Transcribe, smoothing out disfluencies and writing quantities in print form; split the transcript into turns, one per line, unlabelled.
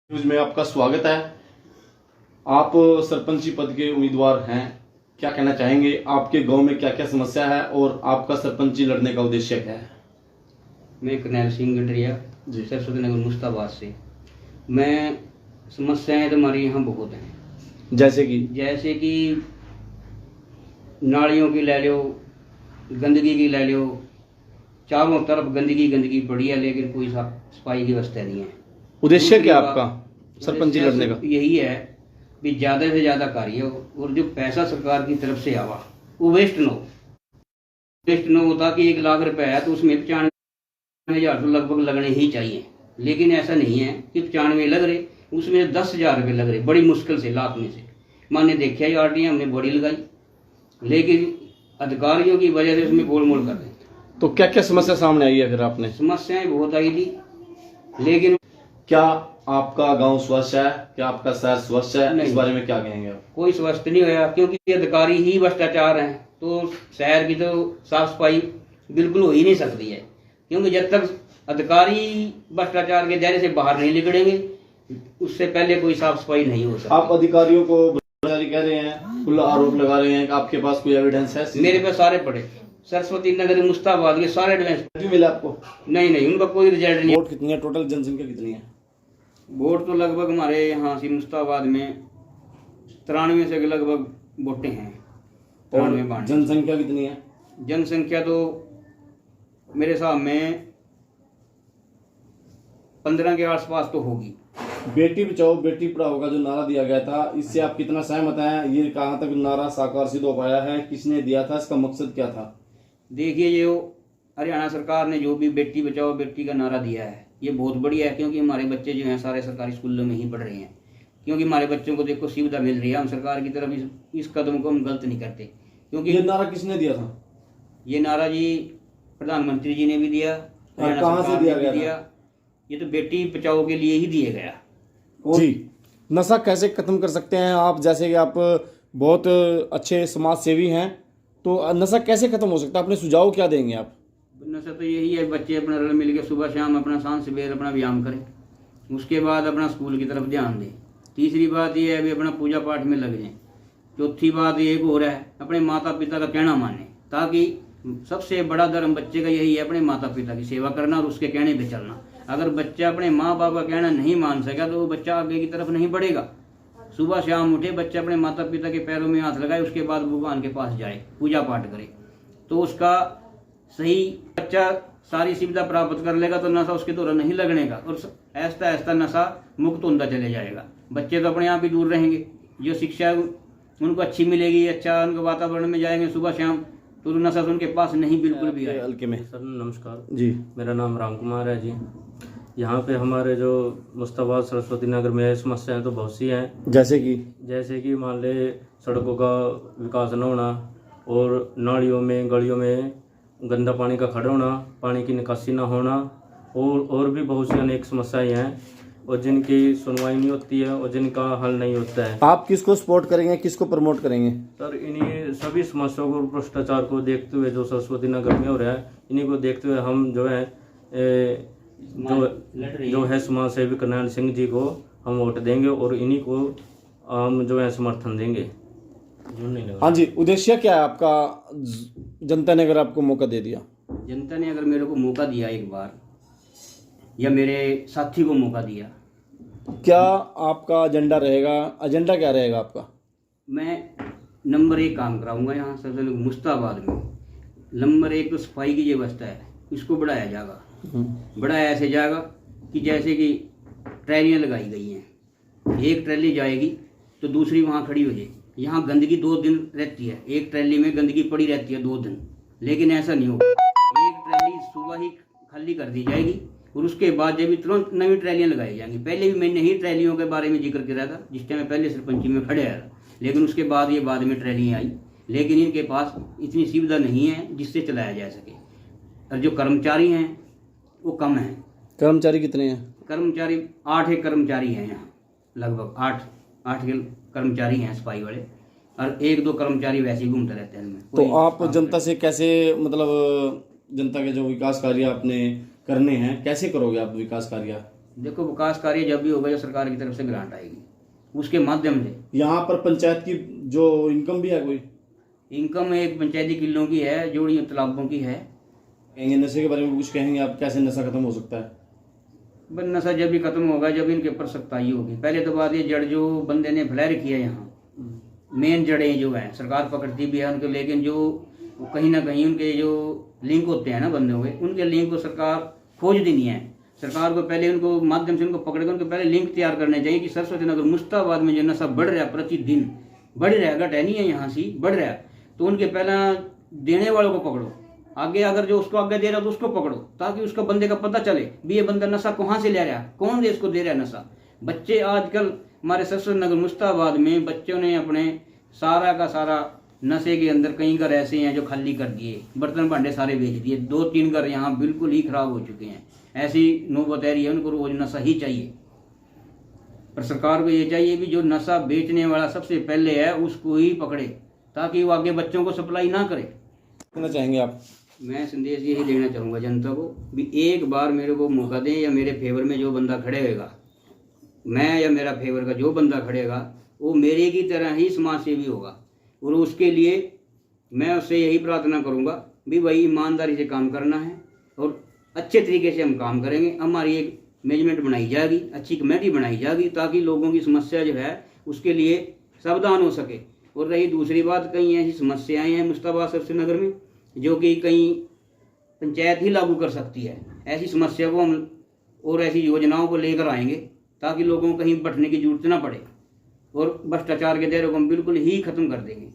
News में आपका स्वागत है। आप सरपंची पद के उम्मीदवार हैं, क्या कहना चाहेंगे? आपके गांव में क्या क्या समस्या है और आपका सरपंची लड़ने का उद्देश्य क्या है?
मैं करनैल सिंह गंडरिया
जी।
सरस्वती नगर मुस्ताबाद से। मैं समस्याएं तो हमारे यहाँ बहुत हैं, जैसे कि नालियों की ले लो, गंदगी की ले लो, चारों तरफ गंदगी गंदगी पड़ी है, लेकिन कोई सफाई की व्यवस्था नहीं है।
उद्देश्य क्या
दूसरी
आपका सरपंची
उद्देश्य
लड़ने का?
यही है कि ज्यादा से ज्यादा कार्य हो और जो पैसा सरकार की तरफ से आवा वो वेस्ट न हो, ताकि 1 लाख रुपए है तो उसमें 95,000 तो लगभग लगने ही चाहिए। लेकिन ऐसा नहीं है कि 95 लग रहे, उसमें 10,000 रुपये लग रहे, बड़ी मुश्किल से लाख में से। मैंने देखा ही आरटीआई हमने बॉडी लगाई, लेकिन अधिकारियों की वजह से उसमें गोलमोल कर रहे हैं।
तो क्या क्या समस्या सामने आई है फिर आपने?
समस्याएं बहुत आई थी, लेकिन
क्या आपका गांव स्वच्छ है? क्या आपका शहर स्वच्छ है?
नहीं।
इस बारे में क्या कहेंगे आप?
कोई स्वस्थ नहीं होया, क्योंकि अधिकारी ही भ्रष्टाचार हैं, तो शहर की तो साफ सफाई बिल्कुल हो ही नहीं सकती है। क्योंकि जब तक अधिकारी भ्रष्टाचार के दायरे से बाहर नहीं निकलेंगे, उससे पहले कोई साफ सफाई नहीं हो सकती।
आप अधिकारियों को भ्रष्टाचारी कह रहे हैं, खुला आरोप लगा रहे हैं, आपके पास कोई एविडेंस है?
मेरे पास सारे पड़े, सरस्वती नगर मुस्ताबाद के सारे एडवांस।
क्यों मिला आपको?
नहीं, उनका कोई रिजल्ट नहीं।
वोट कितनी है? टोटल जनसंख्या कितनी है?
वोट तो लगभग हमारे यहाँ से मुस्ताबाद में 93 से लगभग वोटें हैं।
और जनसंख्या कितनी है?
जनसंख्या तो मेरे हिसाब में 15 के आसपास तो होगी।
बेटी बचाओ बेटी पढ़ाओ का जो नारा दिया गया था, इससे आप कितना सहमत हैं? ये कहाँ तक नारा साकार सिद्ध हो पाया है? किसने दिया था? इसका मकसद क्या था?
देखिए, ये हरियाणा सरकार ने जो भी बेटी बचाओ बेटी का नारा दिया है, ये बहुत बढ़िया है, क्योंकि हमारे बच्चे जो हैं सारे सरकारी स्कूलों में ही पढ़ रहे हैं। क्योंकि हमारे बच्चों को देखो सुविधा मिल रही है, हम सरकार की तरफ इस कदम को हम गलत नहीं करते। क्योंकि
ये नारा किसने दिया था?
ये नारा जी प्रधानमंत्री जी ने भी दिया, हरियाणा
कहाँ से
सरकार
दिया
ने भी
गया
दिया। ये तो बेटी बचाओ के लिए ही दिया गया।
जी। नशा कैसे खत्म कर सकते हैं आप? जैसे कि आप बहुत अच्छे समाज सेवी हैं, तो नशा कैसे खत्म हो सकता है? अपने सुझाव क्या देंगे आप?
नशा तो यही है, बच्चे अपना रल मिल के सुबह शाम अपना सांझ सवेर अपना व्यायाम करें, उसके बाद अपना स्कूल की तरफ ध्यान दें। तीसरी बात यह है भी अपना पूजा पाठ में लग जाएं। चौथी बात एक और है, अपने माता पिता का कहना माने, ताकि सबसे बड़ा धर्म बच्चे का यही है, अपने माता पिता की सेवा करना और उसके कहने पे चलना। अगर बच्चा अपने माँ बाप का कहना नहीं मान सका तो वो बच्चा आगे की तरफ नहीं बढ़ेगा। सुबह शाम उठे, बच्चा अपने माता पिता के पैरों में हाथ लगाए, उसके बाद भगवान के पास जाए, पूजा पाठ करे, तो उसका सही बच्चा सारी सुविधा प्राप्त कर लेगा, तो नशा उसके दौरान नहीं लगने का और ऐसा ऐसा नशा मुक्त होता चले जाएगा। बच्चे तो अपने आप ही दूर रहेंगे, जो शिक्षा उनको अच्छी मिलेगी, अच्छा उनके वातावरण में जाएंगे सुबह शाम, तो नशा तो उनके पास नहीं बिल्कुल भी आए।
हल्के में
सर नमस्कार
जी,
मेरा नाम राम कुमार है जी। यहाँ पे हमारे जो मुस्ताबाद सरस्वती नगर में समस्याएं तो बहुत सी हैं,
जैसे कि
मान ले सड़कों का विकास न होना और नालियों में गलियों में गंदा पानी का खड़ा होना, पानी की निकासी न होना और भी बहुत सी अनेक समस्याएं हैं, और जिनकी सुनवाई नहीं होती है और जिनका हल नहीं होता है।
आप किसको सपोर्ट करेंगे, किसको प्रमोट करेंगे?
सर इन्हीं सभी समस्याओं को, भ्रष्टाचार को देखते हुए जो सरस्वती नगर में हो रहा है, इन्हीं को देखते हुए हम जो है जो है समाज सेवी करनैल सिंह जी को हम वोट देंगे और इन्हीं को हम जो है समर्थन देंगे।
हाँ जी, उद्देश्य क्या है आपका? जनता ने अगर आपको मौका दे दिया,
जनता ने अगर मेरे को मौका दिया एक बार, या मेरे साथी को मौका दिया,
क्या आपका एजेंडा क्या रहेगा आपका? मैं
नंबर 1 काम कराऊंगा यहाँ सबसे मुस्ताबाद में। नंबर 1 तो सफाई की जो व्यवस्था है, इसको बढ़ाया जाएगा। बढ़ाया ऐसे जाएगा कि जैसे कि ट्रैलियाँ लगाई गई हैं, एक ट्रैली जाएगी तो दूसरी वहाँ खड़ी हो जाएगी। यहाँ गंदगी 2 दिन रहती है, एक ट्रैली में गंदगी पड़ी रहती है 2 दिन, लेकिन ऐसा नहीं होगा। एक ट्रैली सुबह ही खाली कर दी जाएगी और उसके बाद जब भी तुरंत नई ट्रैलियाँ लगाई जाएंगी। पहले भी मैंने ही ट्रैलियों के बारे में जिक्र किया था, जिस टाइम मैं पहले सरपंची में खड़े आया था, लेकिन उसके बाद ये बाद में ट्रैलियाँ आई, लेकिन इनके पास इतनी सुविधा नहीं है जिससे चलाया जा सके। और जो कर्मचारी हैं वो कम हैं।
कर्मचारी कितने हैं?
कर्मचारी 8 एक कर्मचारी हैं यहाँ, लगभग 8 कर्मचारी हैं सफाई वाले, और 1-2 कर्मचारी वैसे ही घूमते रहते हैं।
तो आप जनता से कैसे, मतलब जनता के जो विकास कार्य आपने करने हैं, कैसे करोगे आप विकास कार्य?
देखो, विकास कार्य जब भी होगा, जो सरकार की तरफ से ग्रांट आएगी उसके माध्यम से।
यहाँ पर पंचायत की जो इनकम भी है, कोई
इनकम एक पंचायती किलों की है, जोड़ी तालाबों की है।
कहेंगे नशे के बारे में कुछ कहेंगे आप, कैसे नशा खत्म हो सकता है?
बस नशा जब भी खत्म होगा जब इनके ऊपर सख्ताई होगी। पहले तो बात ये जड़ जो बंदे ने फैला रखी है यहाँ, मेन जड़ें जो हैं सरकार पकड़ती भी है उनको, लेकिन जो कहीं ना कहीं उनके जो लिंक होते हैं ना बंदे हुए, उनके लिंक को सरकार खोजती नहीं है। सरकार को पहले उनको माध्यम से उनको पकड़ कर उनको पहले लिंक तैयार करने चाहिए कि सरस्वती नगर मुश्ताबाद में जो नशा बढ़ रहा है, प्रतिदिन बढ़ रहा है, घटे नहीं है, यहाँ से बढ़ रहा है, तो उनके पहला देने वालों को पकड़ो, आगे अगर जो उसको आगे दे रहा है तो उसको पकड़ो, ताकि उसका बंदे का पता चले भी ये बंदा नशा कहाँ से ले रहा है, कौन देश को दे रहा है नशा। बच्चे आजकल हमारे सरस्वती नगर मुश्ताबाद में बच्चों ने अपने सारा का सारा नशे के अंदर, कई घर ऐसे हैं जो खाली कर दिए, बर्तन भांडे सारे बेच दिए, 2-3 घर यहाँ बिल्कुल ही खराब हो चुके हैं। ऐसी नौबत आ रही है, उनको रोज नशा ही चाहिए। पर सरकार को ये चाहिए भी जो नशा बेचने वाला सबसे पहले है उसको ही पकड़े, ताकि वो आगे बच्चों को सप्लाई ना करे।
कहना चाहेंगे आप?
मैं संदेश यही देना चाहूँगा जनता को भी एक बार मेरे को मौका दें, या मेरे फेवर में जो बंदा खड़े होगा, मैं या मेरा फेवर का जो बंदा खड़ेगा वो मेरे की तरह ही समाज सेवी होगा। और उसके लिए मैं उससे यही प्रार्थना करूँगा भी भाई ईमानदारी से काम करना है और अच्छे तरीके से हम काम करेंगे। हमारी एक मैनेजमेंट बनाई जाएगी, अच्छी कमेटी बनाई जाएगी, ताकि लोगों की समस्या जो है उसके लिए सावधान हो सके। और रही दूसरी बात, कई ऐसी समस्याएं हैं मुश्ताबाद सरस्वती नगर में जो कि कई पंचायत ही लागू कर सकती है। ऐसी समस्या को हम और ऐसी योजनाओं को लेकर आएंगे ताकि लोगों को कहीं बैठने की जरूरत ना पड़े, और भ्रष्टाचार के दायरे को हम बिल्कुल ही खत्म कर देंगे।